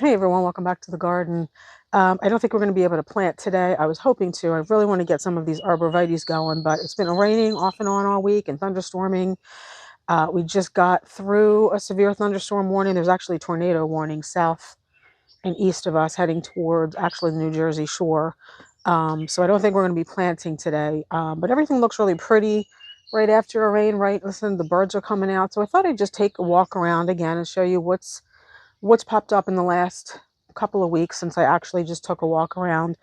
Hey everyone, welcome back to the garden. I don't think we're going to be able to plant today. I was hoping to. I really want to get some of these arborvitaes going, but it's been raining off and on all week and thunderstorming. We just got through a severe thunderstorm warning. There's actually a tornado warning south and east of us heading towards actually the New Jersey shore. So I don't think we're going to be planting today, but everything looks really pretty right after a rain, right? Listen, the birds are coming out. So I thought I'd just take a walk around again and show you what's popped up in the last couple of weeks since I actually just took a walk around.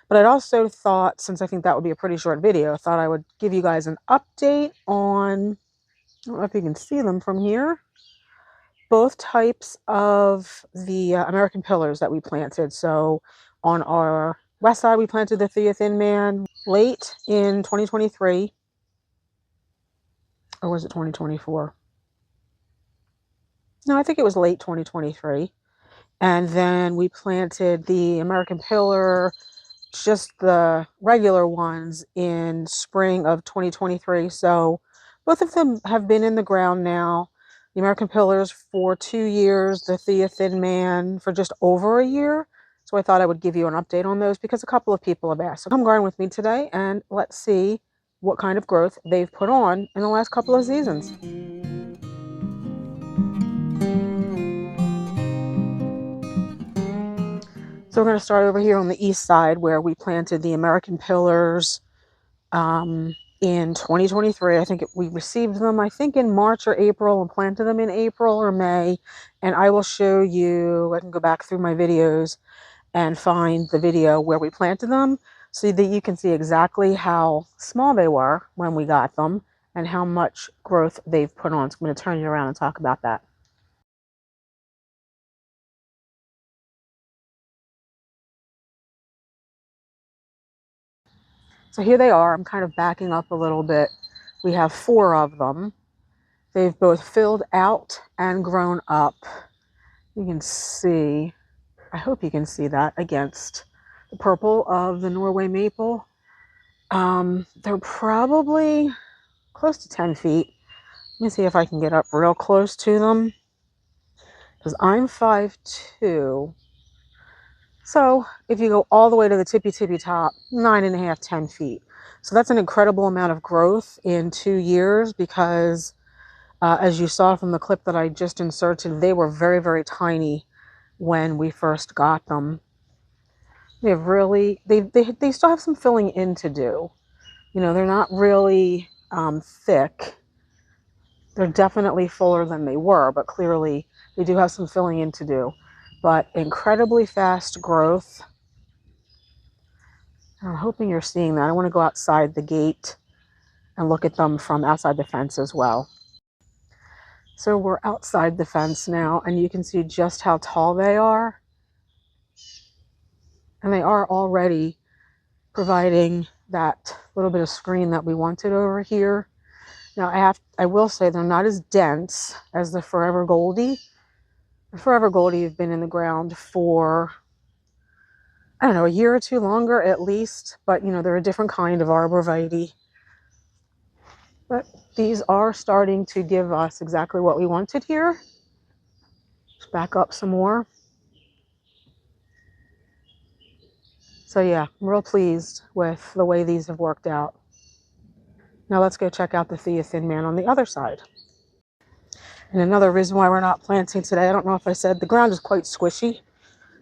But I'd also thought, since I think that would be a pretty short video, I thought I would give you guys an update on, I don't know if you can see them from here, both types of the American pillars that we planted. So on our west side, we planted the Thea Thin Man late in 2023, or was it 2024? No, I think it was late 2023. And then we planted the American Pillar, just the regular ones, in spring of 2023. So both of them have been in the ground now. The American Pillars for 2 years, the Thea Thin Man for just over a year. So I thought I would give you an update on those because a couple of people have asked. So come garden with me today and let's see what kind of growth they've put on in the last couple of seasons. So we're going to start over here on the east side where we planted the American Pillars in 2023. I think we received them, I think, in March or April and planted them in April or May. And I will show you, I can go back through my videos and find the video where we planted them so that you can see exactly how small they were when we got them and how much growth they've put on. So I'm going to turn you around and talk about that. So here they are. I'm kind of backing up a little bit. We have 4 of them. They've both filled out and grown up. You can see, I hope you can see that against the purple of the Norway maple. They're probably close to 10 feet. Let me see if I can get up real close to them because I'm 5'2". So if you go all the way to the tippy top, 9.5, 10 feet. So that's an incredible amount of growth in 2 years because as you saw from the clip that I just inserted, they were very, very tiny when we first got them. They've really, they still have some filling in to do. You know, they're not really thick. They're definitely fuller than they were, but clearly they do have some filling in to do. But incredibly fast growth. I'm hoping you're seeing that. I want to go outside the gate and look at them from outside the fence as well. So we're outside the fence now, and you can see just how tall they are. And they are already providing that little bit of screen that we wanted over here. Now, I will say they're not as dense as the Forever Goldie. The Forever Goldie have been in the ground for, I don't know, a year or 2 longer at least. But, you know, they're a different kind of arborvitae. But these are starting to give us exactly what we wanted here. Let's back up some more. So yeah, I'm real pleased with the way these have worked out. Now let's go check out the Thea Thin Man on the other side. And another reason why we're not planting today, I don't know if I said, the ground is quite squishy.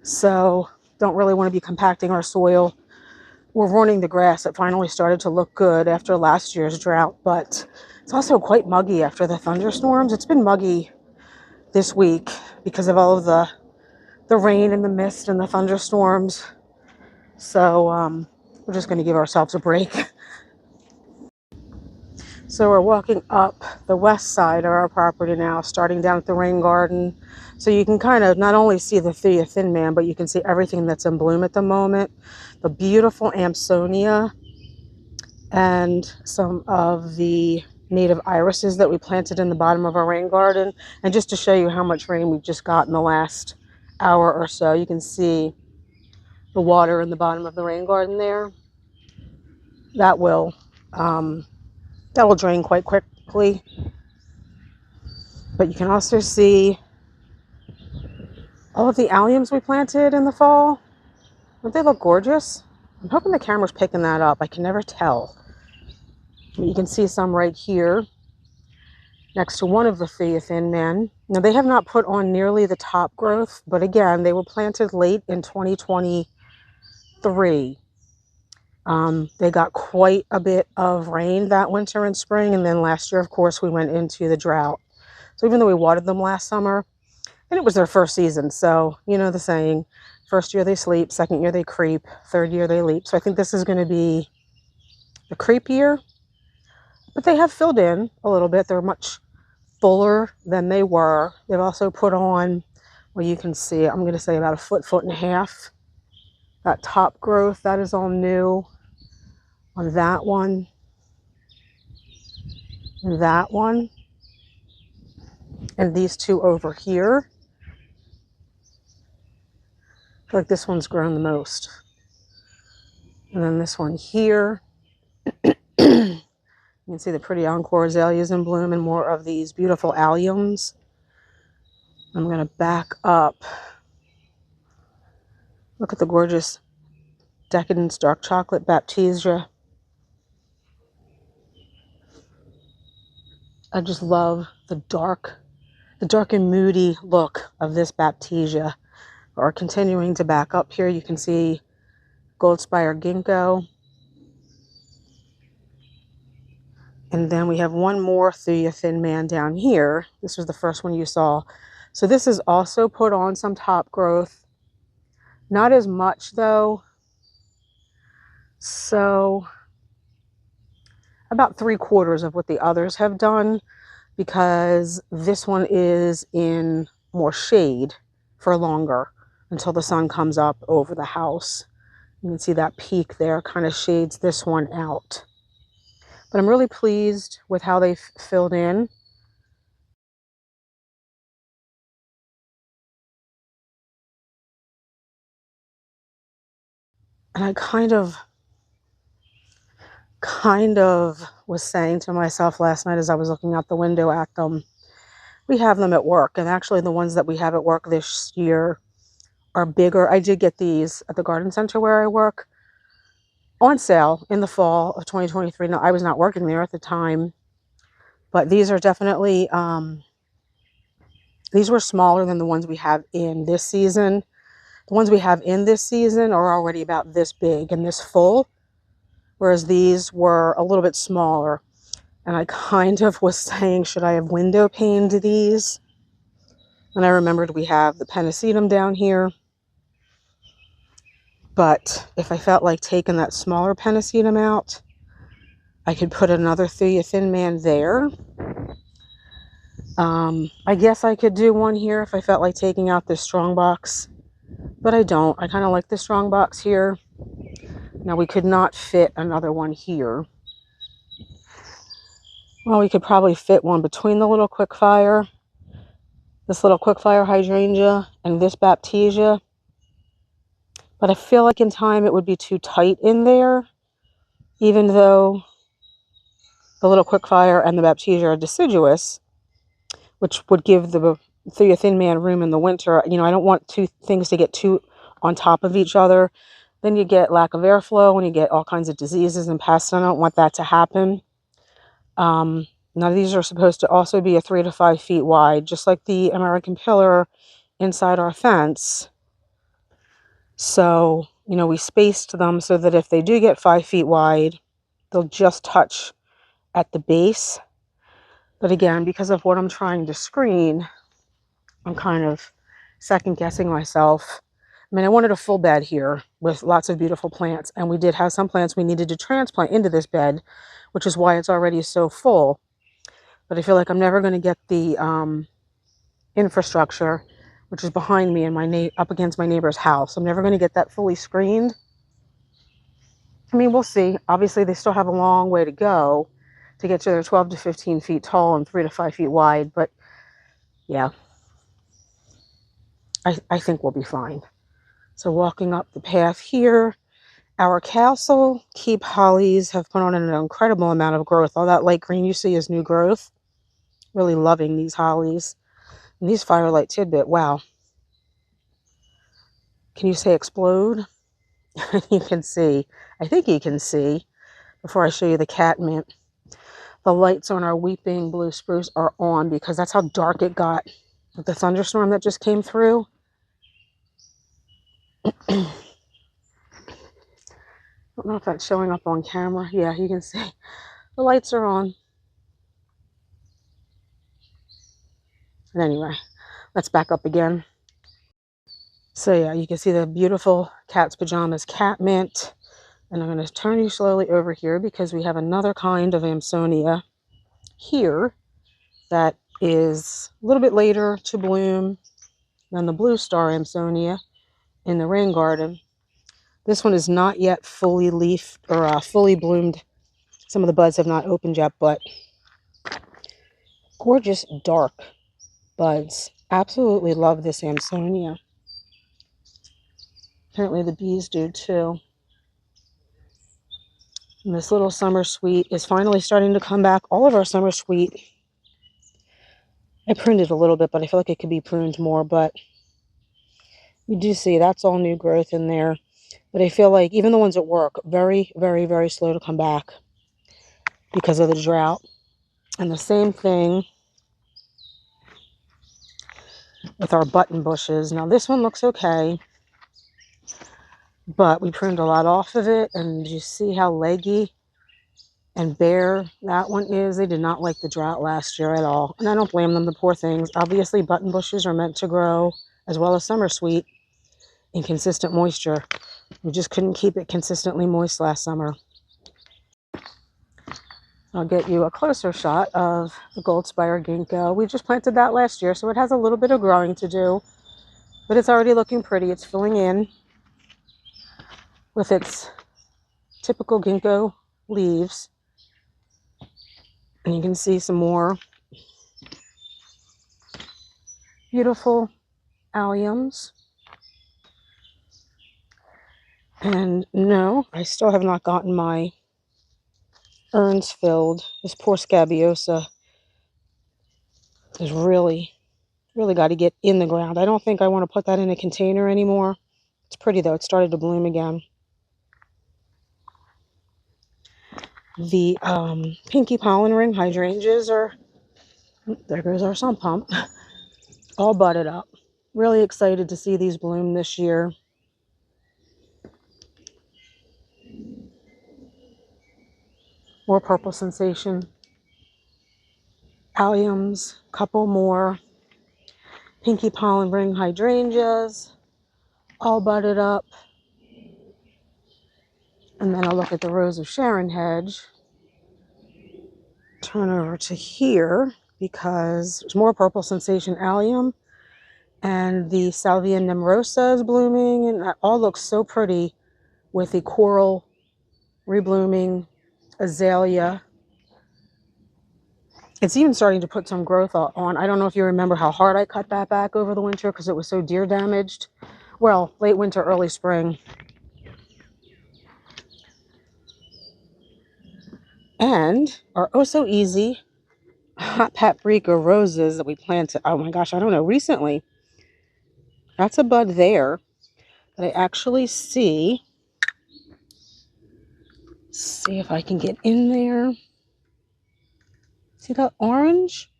So don't really want to be compacting our soil. We're ruining the grass. It finally started to look good after last year's drought, but it's also quite muggy after the thunderstorms. It's been muggy this week because of all of the rain and the mist and the thunderstorms. So we're just going to give ourselves a break. So we're walking up the west side of our property now, starting down at the rain garden. So you can kind of not only see the Thea Thin Man, but you can see everything that's in bloom at the moment. The beautiful Amsonia and some of the native irises that we planted in the bottom of our rain garden. And just to show you how much rain we've just got in the last hour or so, you can see the water in the bottom of the rain garden there. That will drain quite quickly. But you can also see All of the alliums we planted in the fall, don't they look gorgeous? I'm hoping the camera's picking that up. I can never tell. You can see some right here next to one of the Thin Men. Now, they have not put on nearly the top growth, but again, they were planted late in 2023. They got quite a bit of rain that winter and spring, and then last year, of course, we went into the drought. So even though we watered them last summer, and it was their first season, so you know the saying, first year they sleep, second year they creep, third year they leap. So I think this is going to be the creep year, but they have filled in a little bit. They're much fuller than they were. They've also put on, well, you can see, I'm going to say about a foot and a half. That top growth, that is all new on that one and that one. And these two over here. I feel like this one's grown the most. And then this one here. You can see the pretty encore azaleas in bloom and more of these beautiful alliums. I'm going to back up. Look at the gorgeous Decadence Dark Chocolate Baptisia. I just love the dark and moody look of this Baptisia. Or continuing to back up here, you can see Goldspire Ginkgo. And then we have one more Thin Man down here. This was the first one you saw. So this is also put on some top growth. Not as much though. So about 3/4 of what the others have done, because this one is in more shade for longer until the sun comes up over the house. You can see that peak there kind of shades this one out. But I'm really pleased with how they've filled in. And I kind of was saying to myself last night as I was looking out the window at them, we have them at work. And actually the ones that we have at work this year are bigger. I did get these at the garden center where I work on sale in the fall of 2023. Now, I was not working there at the time, but these are definitely, these were smaller than the ones we have in this season. The ones we have in this season are already about this big and this full, whereas these were a little bit smaller. And I kind of was saying, should I have window paned these? And I remembered we have the Pennisetum down here. But if I felt like taking that smaller Pennisetum out, I could put another Thin Man there. I guess I could do one here if I felt like taking out this strongbox, but I don't. I kind of like the strongbox here. Now we could not fit another one here. Well, we could probably fit one between the little Quickfire, this little Quickfire hydrangea, and this Baptisia. But I feel like in time it would be too tight in there, even though the little Quickfire and the Baptisia are deciduous, which would give the Thin Man room in the winter. You know, I don't want two things to get too on top of each other. Then you get lack of airflow and you get all kinds of diseases and pests. I don't want that to happen. Now these are supposed to also be 3 to 5 feet wide, just like the American Pillar inside our fence. So, you know, we spaced them so that if they do get 5 feet wide, they'll just touch at the base. But again, because of what I'm trying to screen, I'm kind of second guessing myself. I mean, I wanted a full bed here with lots of beautiful plants, and we did have some plants we needed to transplant into this bed, which is why it's already so full. But I feel like I'm never going to get the infrastructure, which is behind me and up against my neighbor's house. I'm never going to get that fully screened. I mean, we'll see. Obviously, they still have a long way to go to get to their 12 to 15 feet tall and 3 to 5 feet wide. But yeah, I think we'll be fine. So walking up the path here, our castle keep hollies have put on an incredible amount of growth. All that light green you see is new growth. Really loving these hollies. And these Firelight Tidbit, wow. Can you say explode? You can see, I think you can see, before I show you the catmint, the lights on our weeping blue spruce are on because that's how dark it got with the thunderstorm that just came through. I don't know if that's showing up on camera. Yeah, you can see the lights are on. And anyway, let's back up again. So yeah, you can see the beautiful cat's pajamas catmint. And I'm going to turn you slowly over here because we have another kind of Amsonia here that is a little bit later to bloom than the blue star Amsonia in the rain garden. This one is not yet fully leafed or fully bloomed. Some of the buds have not opened yet, but gorgeous dark buds. Absolutely love this Amsonia. Apparently the bees do too. And this little summer sweet is finally starting to come back. All of our summer sweet, I pruned it a little bit, but I feel like it could be pruned more. But you do see that's all new growth in there. But I feel like even the ones at work, very, very, very slow to come back because of the drought. And the same thing with our button bushes. Now this one looks okay, but we pruned a lot off of it. And you see how leggy and bare that one is. They did not like the drought last year at all. And I don't blame them, the poor things. Obviously button bushes are meant to grow, as well as summer sweet, in consistent moisture. We just couldn't keep it consistently moist last summer. I'll get you a closer shot of the Goldspire ginkgo. We just planted that last year, so it has a little bit of growing to do, but it's already looking pretty. It's filling in with its typical ginkgo leaves. And you can see some more beautiful alliums. And no, I still have not gotten my urns filled. This poor scabiosa is really got to get in the ground. I don't think I want to put that in a container anymore. It's pretty though. It started to bloom again. The pinky pollen ring hydrangeas are, there goes our sump pump, all budded up. Really excited to see these bloom this year. More purple sensation. Alliums, couple more. Pinky pollen ring hydrangeas, all budded up. And then I'll look at the Rose of Sharon hedge. Turn over to here because there's more purple sensation allium. And the Salvia nemorosa is blooming. And that all looks so pretty with the coral reblooming azalea. It's even starting to put some growth on. I don't know if you remember how hard I cut that back over the winter because it was so deer damaged. Well, late winter, early spring. And our oh so easy hot paprika roses that we planted, oh my gosh, I don't know, recently. That's a bud there that I actually see. Let's see if I can get in there. See that orange?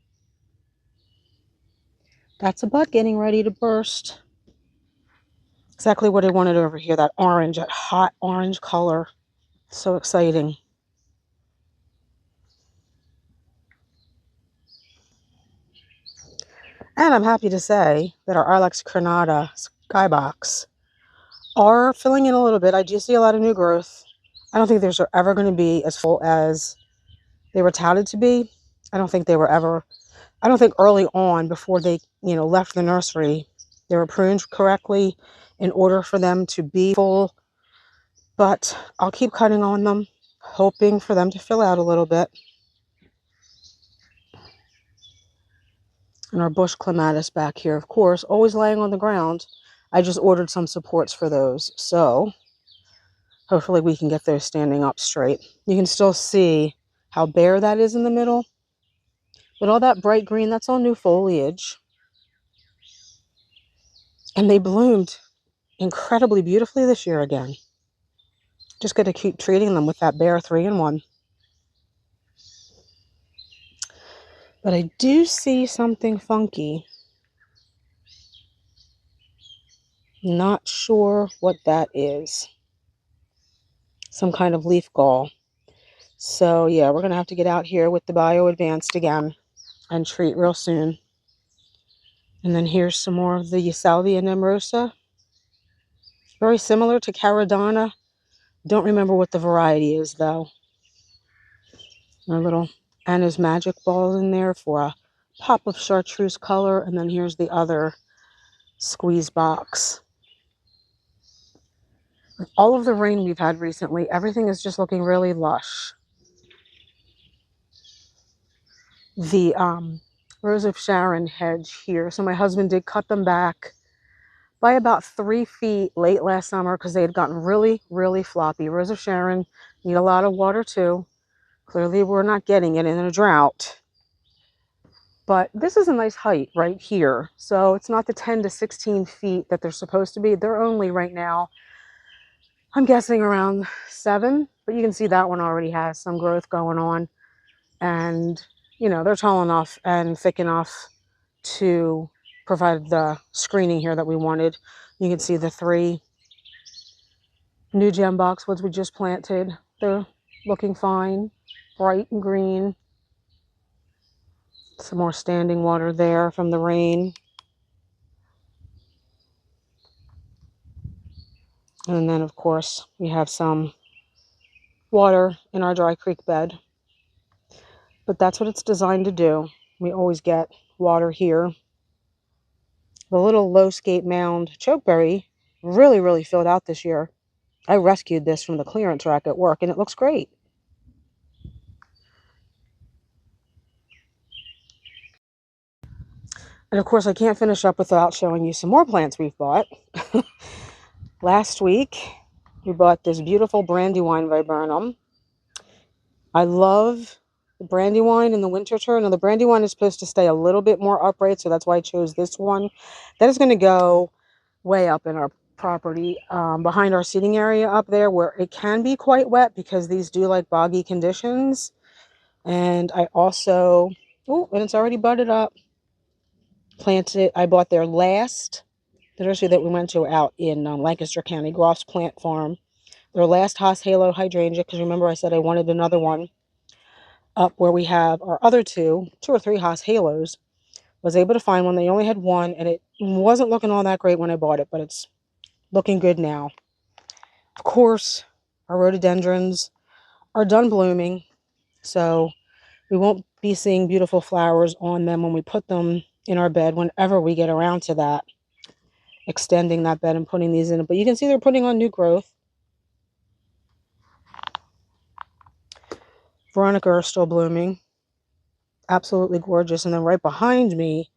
That's a bud getting ready to burst. Exactly what I wanted over here, that orange, that hot orange color. So exciting. And I'm happy to say that our Ilex crenata skybox are filling in a little bit. I do see a lot of new growth. I don't think they're ever going to be as full as they were touted to be. I don't think early on, before they, left the nursery, they were pruned correctly in order for them to be full. But I'll keep cutting on them, hoping for them to fill out a little bit. And our bush clematis back here, of course, always laying on the ground. I just ordered some supports for those. So hopefully we can get those standing up straight. You can still see how bare that is in the middle. But all that bright green, that's all new foliage. And they bloomed incredibly beautifully this year again. Just got to keep treating them with that Bare 3-in-1. But I do see something funky. Not sure what that is. Some kind of leaf gall. So yeah, we're going to have to get out here with the Bio Advanced again and treat real soon. And then here's some more of the Salvia nemorosa. Very similar to Caradonna. Don't remember what the variety is though. Our little Anna's Magic Ball in there for a pop of chartreuse color. And then here's the other squeeze box. With all of the rain we've had recently, everything is just looking really lush. The Rose of Sharon hedge here. So my husband did cut them back by about 3 feet late last summer because they had gotten really, really floppy. Rose of Sharon need a lot of water too. Clearly we're not getting it in a drought. But this is a nice height right here. So it's not the 10 to 16 feet that they're supposed to be. They're only right now, I'm guessing around 7. But you can see that one already has some growth going on. And, you know, they're tall enough and thick enough to provide the screening here that we wanted. You can see the 3 new gem boxwoods we just planted. They're looking fine, bright and green. Some more standing water there from the rain. And then, of course, we have some water in our dry creek bed. But that's what it's designed to do. We always get water here. The little low scape mound chokeberry really, really filled out this year. I rescued this from the clearance rack at work, and it looks great. And of course, I can't finish up without showing you some more plants we've bought. Last week, we bought this beautiful Brandywine viburnum. I love the Brandywine in the winter turn. Now, the Brandywine is supposed to stay a little bit more upright, so that's why I chose this one. That is going to go way up in our property, behind our seating area up there, where it can be quite wet because these do like boggy conditions. And I also, oh, and it's already budded up. Planted, I bought their last, the nursery that we went to out in Lancaster County, Groff's Plant Farm. Their last Haas Halo hydrangea, because remember I said I wanted another one up where we have our other two or three Haas Halos. Was able to find one. They only had one, and it wasn't looking all that great when I bought it, but it's looking good now. Of course, our rhododendrons are done blooming, so we won't be seeing beautiful flowers on them when we put them in our bed whenever we get around to that, extending that bed and putting these in it. But you can see they're putting on new growth. Veronica are still blooming. Absolutely gorgeous. And then right behind me,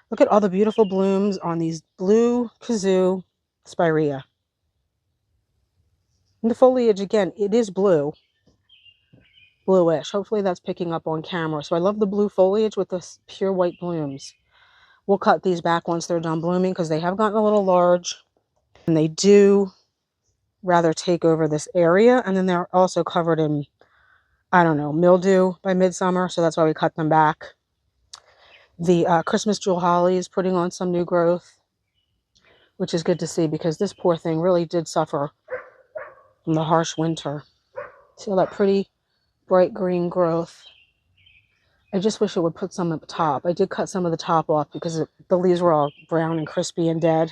look at all the beautiful blooms on these blue kazoo spirea. And the foliage, again, it is blue. Bluish. Hopefully that's picking up on camera. So I love the blue foliage with the pure white blooms. We'll cut these back once they're done blooming because they have gotten a little large. And they do rather take over this area. And then they're also covered in, I don't know, mildew by midsummer. So that's why we cut them back. The Christmas jewel holly is putting on some new growth, which is good to see because this poor thing really did suffer from the harsh winter. See all that pretty bright green growth? I just wish it would put some at the top. I did cut some of the top off because the leaves were all brown and crispy and dead.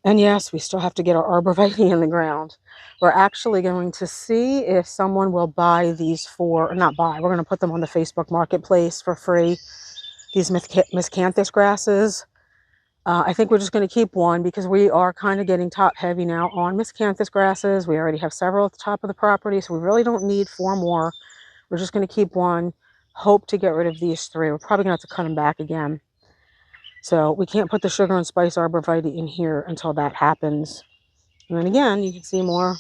And yes, we still have to get our arborvitae in the ground. We're actually going to see if someone will buy these or not buy, we're going to put them on the Facebook Marketplace for free. These miscanthus grasses. I think we're just going to keep one because we are kind of getting top heavy now on miscanthus grasses. We already have several at the top of the property, so we really don't need 4 more. We're just going to keep one. Hope to get rid of these 3. We're probably going to have to cut them back again. So we can't put the sugar and spice arborvitae in here until that happens. And then again, you can see more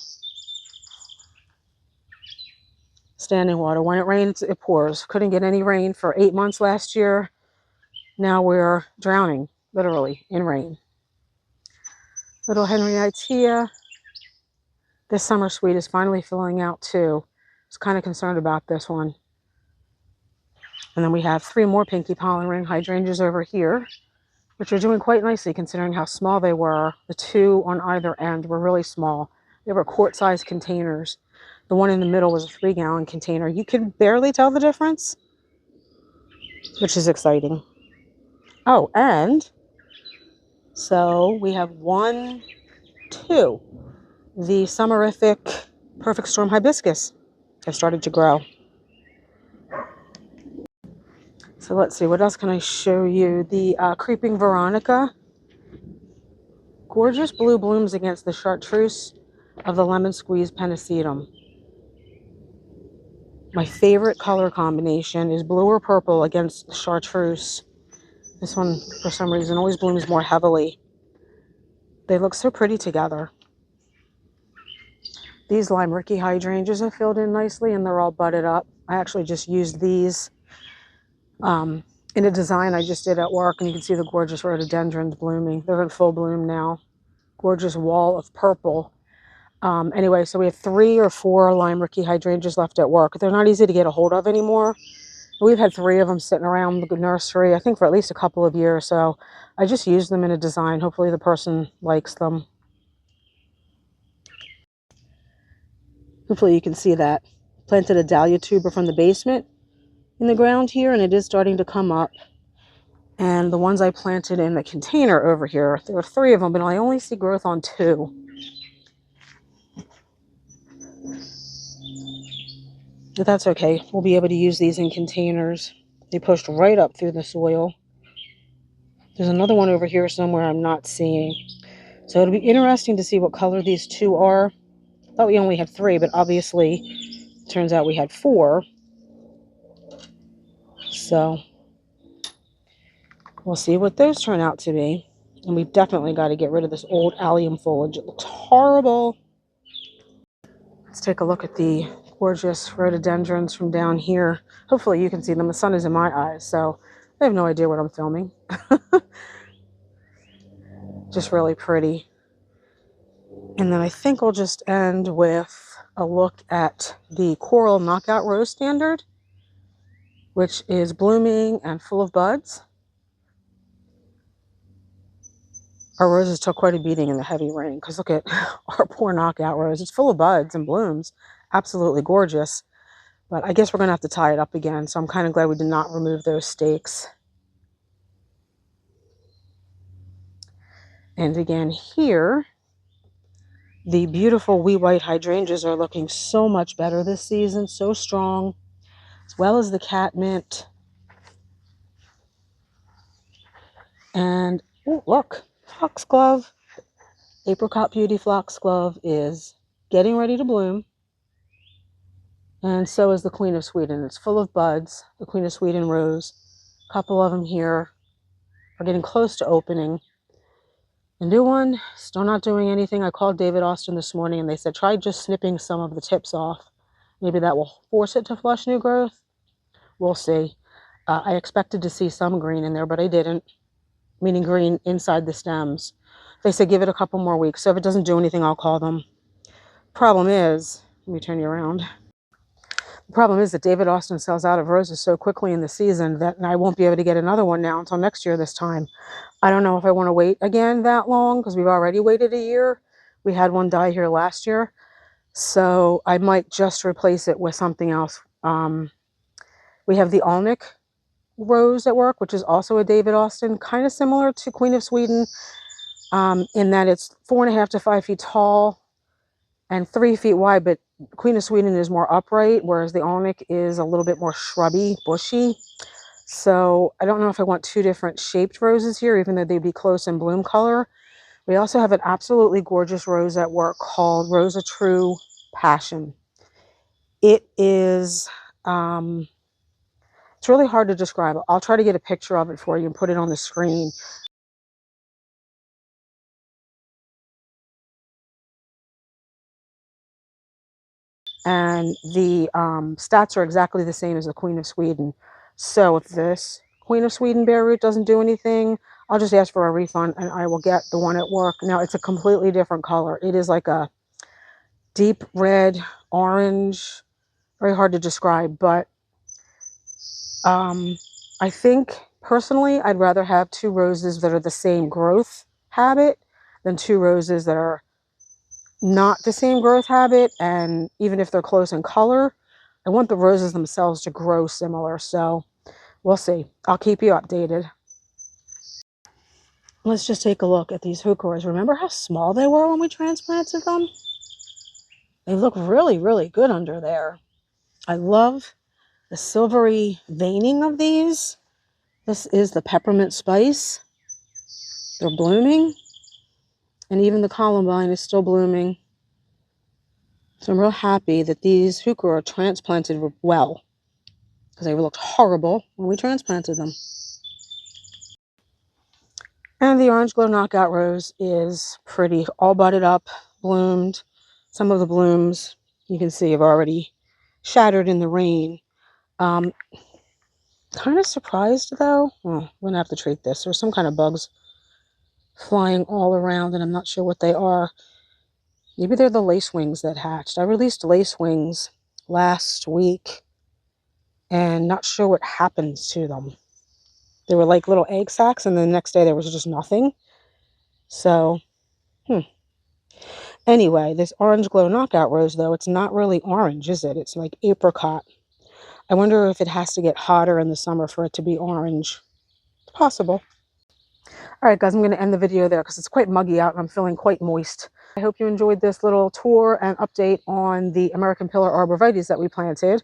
standing water. When it rains, it pours. Couldn't get any rain for 8 months last year. Now we're drowning, literally, in rain. Little Henrietia. This summer sweet is finally filling out too. I was kind of concerned about this one. And then we have 3 more pinky pollen ring hydrangeas over here, which are doing quite nicely considering how small they were. The 2 on either end were really small. They were quart-sized containers. The one in the middle was a 3-gallon container. You can barely tell the difference, which is exciting. Oh, and so we have 1, 2. The summerific perfect storm hibiscus have started to grow. So let's see, what else can I show you? The creeping Veronica. Gorgeous blue blooms against the chartreuse of the lemon squeeze pennisetum. My favorite color combination is blue or purple against the chartreuse. This one, for some reason, always blooms more heavily. They look so pretty together. These lime Ricky hydrangeas are filled in nicely and they're all budded up. I actually just used these in a design I just did at work, and you can see the gorgeous rhododendrons blooming. They're in full bloom now. Gorgeous wall of purple. Anyway, so we have 3 or 4 lime Ricky hydrangeas left at work. They're not easy to get a hold of anymore. We've had 3 of them sitting around the nursery, I think for at least a couple of years. So I just used them in a design. Hopefully the person likes them. Hopefully you can see that. Planted a dahlia tuber from the basement in the ground here, and it is starting to come up. And the ones I planted in the container over here, there are 3 of them, but I only see growth on 2. But that's okay. We'll be able to use these in containers. They pushed right up through the soil. There's another one over here somewhere I'm not seeing. So it'll be interesting to see what color these 2 are. I thought we only had 3, but obviously it turns out we had 4. So we'll see what those turn out to be. And we've definitely got to get rid of this old allium foliage. It looks horrible. Let's take a look at the gorgeous rhododendrons from down here. Hopefully you can see them. The sun is in my eyes, so I have no idea what I'm filming. Just really pretty. And then I think I'll just end with a look at the Coral Knockout Rose Standard, which is blooming and full of buds. Our roses took quite a beating in the heavy rain, because look at our poor knockout rose. It's full of buds and blooms. Absolutely gorgeous. But I guess we're going to have to tie it up again, so I'm kind of glad we did not remove those stakes. And again here, the beautiful wee white hydrangeas are looking so much better this season, so strong, as well as the catmint. And oh, look, foxglove, apricot beauty foxglove is getting ready to bloom. And so is the Queen of Sweden. It's full of buds, the Queen of Sweden rose. A couple of them here are getting close to opening. The new one, still not doing anything. I called David Austin this morning and they said, try just snipping some of the tips off. Maybe that will force it to flush new growth. We'll see. I expected to see some green in there, but I didn't, meaning green inside the stems. They said give it a couple more weeks. So if it doesn't do anything, I'll call them. Problem is, let me turn you around. The problem is that David Austin sells out of roses so quickly in the season that I won't be able to get another one now until next year this time. I don't know if I want to wait again that long, because we've already waited a year. We had one die here last year. So I might just replace it with something else. We have the Alnick rose at work, which is also a David Austin, kind of similar to Queen of Sweden, in that it's 4.5 to 5 feet tall and 3 feet wide, but Queen of Sweden is more upright, whereas the Alnick is a little bit more shrubby, bushy. So I don't know if I want 2 different shaped roses here, even though they'd be close in bloom color. We also have an absolutely gorgeous rose at work called Rosa True Passion. It is, it's really hard to describe. I'll try to get a picture of it for you and put it on the screen. And the stats are exactly the same as the Queen of Sweden. So if this point of Sweden bare root doesn't do anything, I'll just ask for a refund and I will get the one at work. Now it's a completely different color. It is like a deep red, orange, very hard to describe, but I think personally I'd rather have 2 roses that are the same growth habit than 2 roses that are not the same growth habit. And even if they're close in color, I want the roses themselves to grow similar. So we'll see. I'll keep you updated. Let's just take a look at these heucheras. Remember how small they were when we transplanted them? They look really, really good under there. I love the silvery veining of these. This is the peppermint spice. They're blooming. And even the columbine is still blooming. So I'm real happy that these heuchera are transplanted well, because they looked horrible when we transplanted them. And the orange glow knockout rose is pretty, all budded up, bloomed. Some of the blooms you can see have already shattered in the rain. Kind of surprised though. Oh, I'm gonna have to treat this. There's some kind of bugs flying all around, and I'm not sure what they are. Maybe they're the lacewings that hatched. I released lacewings last week, and not sure what happens to them. They were like little egg sacs, and the next day there was just nothing. So, Anyway, this orange glow knockout rose, though, it's not really orange, is it? It's like apricot. I wonder if it has to get hotter in the summer for it to be orange. It's possible. All right, guys, I'm going to end the video there because it's quite muggy out and I'm feeling quite moist. I hope you enjoyed this little tour and update on the American Pillar Arborvitaes that we planted,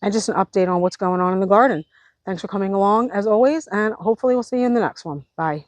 and just an update on what's going on in the garden. Thanks for coming along, as always, and hopefully we'll see you in the next one. Bye.